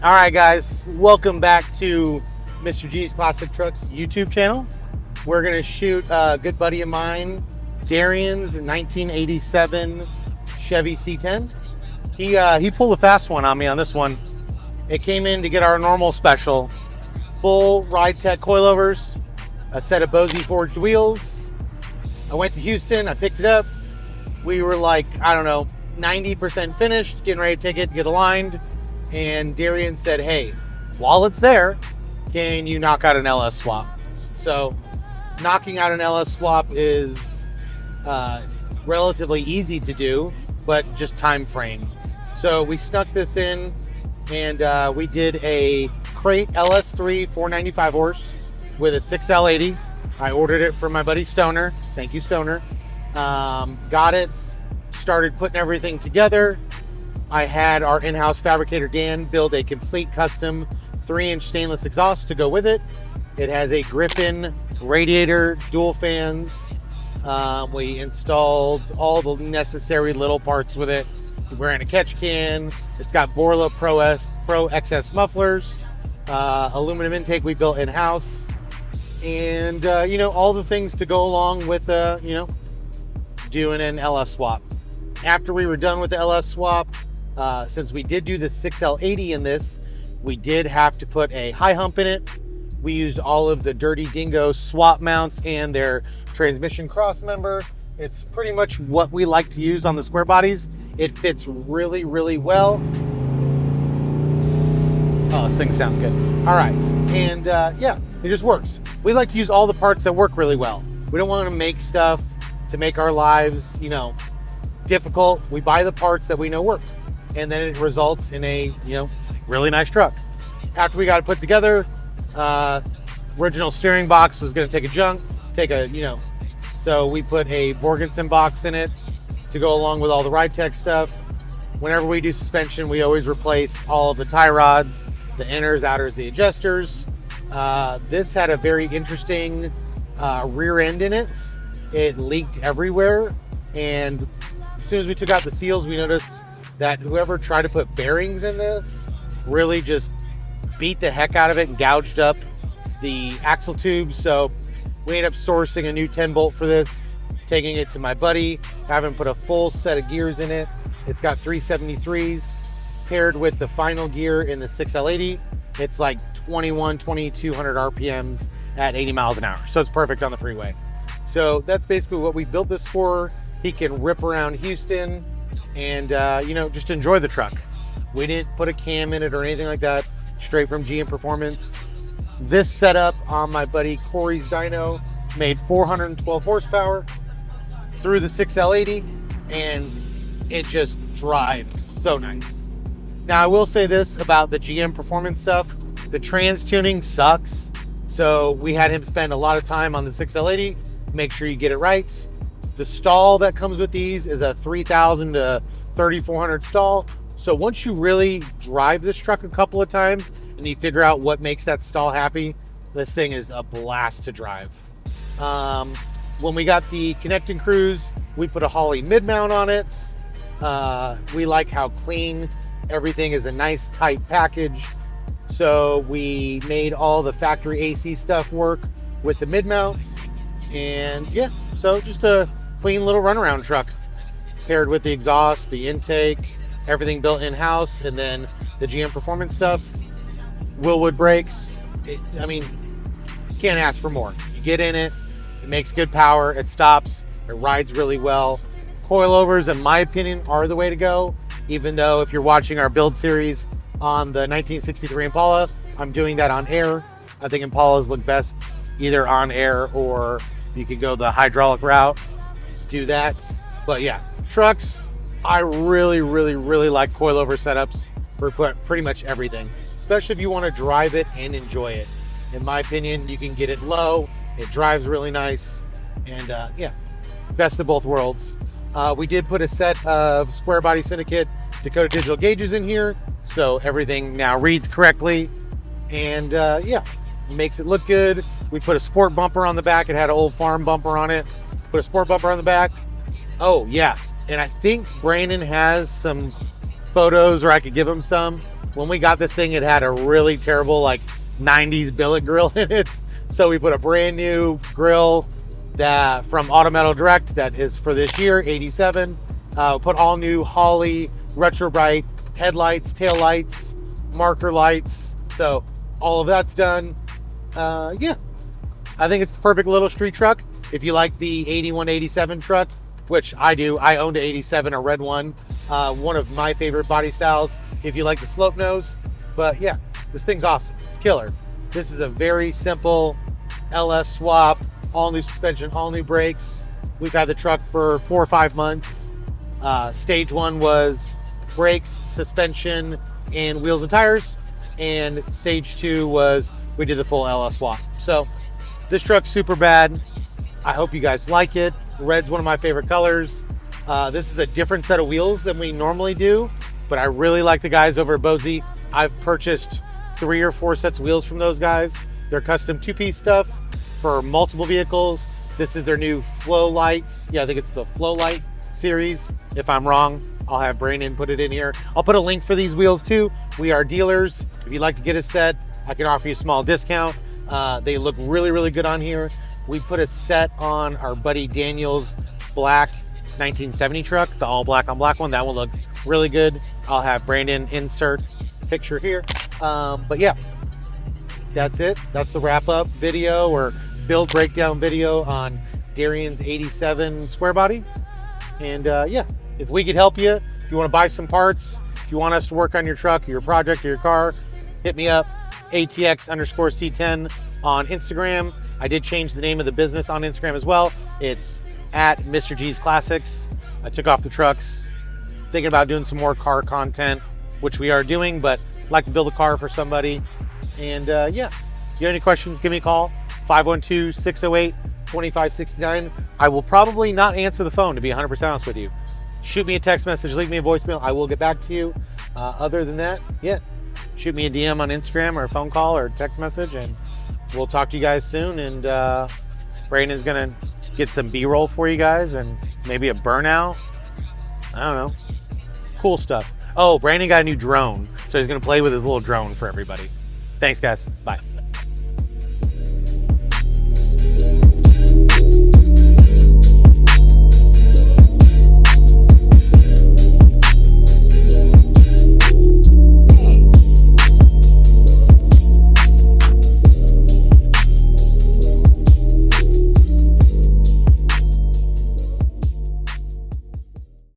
All right, guys, welcome back to Mr. G's Classic Trucks YouTube channel. We're gonna shoot a good buddy of mine, Darian's 1987 Chevy C10. He pulled a fast one on me on this one. It came in to get our normal special, full Ridetech Coilovers, a set of Boze Forged wheels. I went to Houston, I picked it up. We were like, I don't know, 90% finished, getting ready to take it, get aligned. And Darian said, hey, while it's there, can you knock out an LS swap? So knocking out an LS swap is relatively easy to do, but just time frame. So we snuck this in and we did a crate LS3 495 horse with a 6L80. I ordered it from my buddy Stoner. Thank you, Stoner. Got it, started putting everything together. I had our in-house fabricator Dan build a complete custom 3-inch stainless exhaust to go with it. It has a Griffin radiator, dual fans. We installed all the necessary little parts with it. We're in a catch can. It's got Borla Pro XS mufflers, aluminum intake we built in-house, and you know, all the things to go along with you know, doing an LS swap. After we were done with the LS swap, since we did do the 6L80 in this, we did have to put a high hump in it. We used all of the Dirty Dingo swap mounts and their transmission cross member. It's pretty much what we like to use on the square bodies. It fits really, really well. Oh, this thing sounds good. All right, and yeah, it just works. We like to use all the parts that work really well. We don't want to make stuff to make our lives, you know, difficult. We buy the parts that we know work, and then it results in a, you know, really nice truck. After we got it put together, original steering box was going to take a you know, so we put a Borgeson box in it to go along with all the Ridetech stuff. Whenever we do suspension, we always replace all of the tie rods, the inners, outers, the adjusters. This had a very interesting rear end in it. It leaked everywhere, and as soon as we took out the seals, we noticed that whoever tried to put bearings in this really just beat the heck out of it and gouged up the axle tubes. So we ended up sourcing a new 10 bolt for this, taking it to my buddy, having put a full set of gears in it. It's got 373s paired with the final gear in the 6L80. It's like 2200 RPMs at 80 miles an hour. So it's perfect on the freeway. So that's basically what we built this for. He can rip around Houston and you know, just enjoy the truck. We didn't put a cam in it or anything like that, straight from GM Performance. This setup on my buddy Corey's dyno made 412 horsepower through the 6L80, and it just drives so nice. Now I will say this about the GM Performance stuff, the trans tuning sucks. So we had him spend a lot of time on the 6L80, make sure you get it right. The stall that comes with these is a 3,000 to 3,400 stall. So once you really drive this truck a couple of times and you figure out what makes that stall happy, this thing is a blast to drive. When we got the connecting cruise, we put a Holley mid mount on it. We like how clean everything is, a nice tight package. So we made all the factory AC stuff work with the mid mounts. And yeah, so just a clean little runaround truck paired with the exhaust, the intake, everything built in-house, and then the GM Performance stuff. Willwood brakes. I mean, can't ask for more. You get in it, it makes good power, it stops, it rides really well. Coilovers, in my opinion, are the way to go, even though if you're watching our build series on the 1963 Impala, I'm doing that on air. I think Impalas look best either on air, or you could go the hydraulic route, do that. But yeah, trucks, I really, really, really like coilover setups for pretty much everything, especially if you want to drive it and enjoy it. In my opinion, you can get it low, it drives really nice, and yeah, best of both worlds. We did put a set of Squarebody Syndicate Dakota digital gauges in here, so everything now reads correctly, and yeah, makes it look good. We put a sport bumper on the back. It had an old farm bumper on it. Put a sport bumper on the back. Oh yeah, and I think Brandon has some photos, or I could give him some, When we got this thing, it had a really terrible like 90s billet grill in it. So we put a brand new grill that from Auto Metal Direct that is for this year, 87. Put all new Holley retro bright headlights, tail lights, marker lights. So all of that's done. Yeah, I think it's the perfect little street truck. If you like the 81, 87 truck, which I do, I owned an 87, a red one. One of my favorite body styles if you like the slope nose. But yeah, this thing's awesome. It's killer. This is a very simple LS swap, all new suspension, all new brakes. We've had the truck for 4 or 5 months. Stage 1 was brakes, suspension, and wheels and tires. And stage 2 was we did the full LS swap. So this truck's super bad. I hope you guys like it. Red's one of my favorite colors. This is a different set of wheels than we normally do, but I really like the guys over at Boze. I've purchased 3 or 4 sets of wheels from those guys. They're custom 2-piece stuff for multiple vehicles. This is their new Flo-Lites. Yeah, I think it's the Flo-Lite series. If I'm wrong, I'll have Brandon put it in here. I'll put a link for these wheels too. We are dealers. If you'd like to get a set, I can offer you a small discount. They look really, really good on here. We put a set on our buddy Daniel's black 1970 truck, the all black on black one. That will look really good. I'll have Brandon insert picture here. But yeah, that's it. That's the wrap up video or build breakdown video on Darian's 87 Squarebody. And yeah, if we could help you, if you want to buy some parts, if you want us to work on your truck or your project or your car, hit me up, ATX_C10 on Instagram. I did change the name of the business on Instagram as well. It's at Mr. G's Classics. I took off the trucks, thinking about doing some more car content, which we are doing, but I'd like to build a car for somebody. And yeah, if you have any questions, give me a call, 512-608-2569. I will probably not answer the phone, to be 100% honest with you. Shoot me a text message, leave me a voicemail. I will get back to you. Other than that, yeah, shoot me a DM on Instagram or a phone call or a text message, and we'll talk to you guys soon. And Brandon's gonna get some B-roll for you guys and maybe a burnout. I don't know, cool stuff. Oh, Brandon got a new drone, so he's gonna play with his little drone for everybody. Thanks guys, bye.